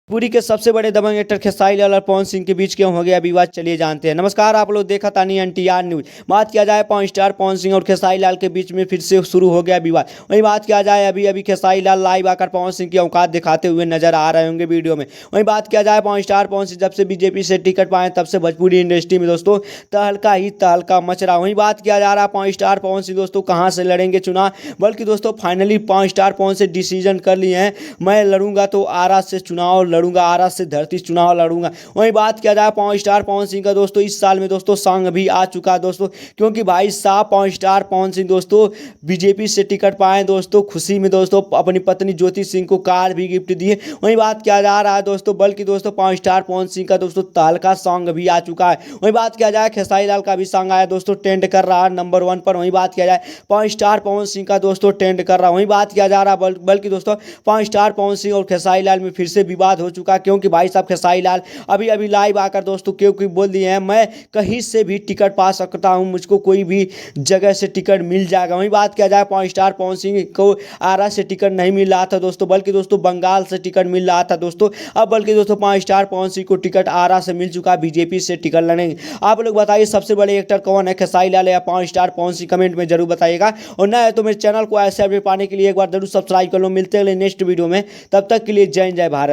पुरी के सबसे बड़े दबंग एक्टर खेसारी लाल और पवन सिंह के बीच क्यों हो गया विवाद, चलिए जानते हैं। नमस्कार, आप लोग देखा तानी एनटीआर न्यूज। बात किया जाए पवन स्टार पवन सिंह और खेसारी लाल के बीच में फिर से शुरू हो गया विवाद। वहीं बात किया जाए अभी अभी खेसारी लाल लाइव आकर पवन सिंह की औकात दिखाते हुए नजर आ रहे होंगे वीडियो में। वहीं बात किया जाए पवन स्टार पवन सिंह जब से बीजेपी से टिकट पाए तब से भोजपुरी इंडस्ट्री में दोस्तों तहलका ही तहलका मच रहा। वहीं बात किया जा रहा पवन स्टार पवन सिंह दोस्तों कहाँ से लड़ेंगे चुनाव, बल्कि दोस्तों फाइनली पवन स्टार पवन से डिसीजन कर लिए हैं, मैं लड़ूंगा तो आरा से चुनाव लड़ूंगा, आरा से धरती चुनाव लड़ूंगा। वहीं बात किया जाए पवन स्टार पवन सिंह का दोस्तों इस साल में दोस्तों सॉन्ग भी आ चुका है दोस्तों, क्योंकि भाई साहब पवन स्टार पवन सिंह दोस्तों बीजेपी से टिकट पाए दोस्तों, खुशी में दोस्तों अपनी पत्नी ज्योति सिंह को कार भी गिफ्ट दिए। वहीं बात किया जा रहा है दोस्तों, बल्कि दोस्तों पवन स्टार पवन सिंह का दोस्तों तहलका सॉन्ग भी आ चुका है। वहीं बात किया जाए खेसारी लाल का भी सॉन्ग आया दोस्तों, ट्रेंड कर रहा है नंबर 1 पर। वहीं बात किया जाए पवन स्टार पवन सिंह का दोस्तों ट्रेंड कर रहा है। वहीं बात किया जा रहा है बल्कि दोस्तों पवन स्टार पवन सिंह और खेसारी लाल में फिर से विवाद हो चुका, क्योंकि भाई साहब खेसारी लाल अभी अभी लाइव आकर दोस्तों क्योंकि बोल दिए हैं मैं कहीं से भी टिकट पा सकता हूं, मुझको कोई भी जगह से टिकट मिल जाएगा। वहीं बात किया जाए पवन स्टार पवन सिंह को आरा से टिकट नहीं मिल रहा था दोस्तों, बल्कि दोस्तों बंगाल से टिकट मिल रहा था दोस्तों। अब बल्कि दोस्तों पवन स्टार पवन सिंह को टिकट आरा से मिल चुका, बीजेपी से टिकट लड़ेंगे। आप लोग बताइए सबसे बड़े एक्टर कौन है, खेसारी लाल या पवन स्टार पवन सिंह, कमेंट में जरूर बताइएगा। और नया है तो मेरे चैनल को ऐसे अपडेट पाने के लिए एक बार जरूर सब्सक्राइब कर लो। मिलते हैं नेक्स्ट वीडियो में, तब तक के लिए जय जय भारत।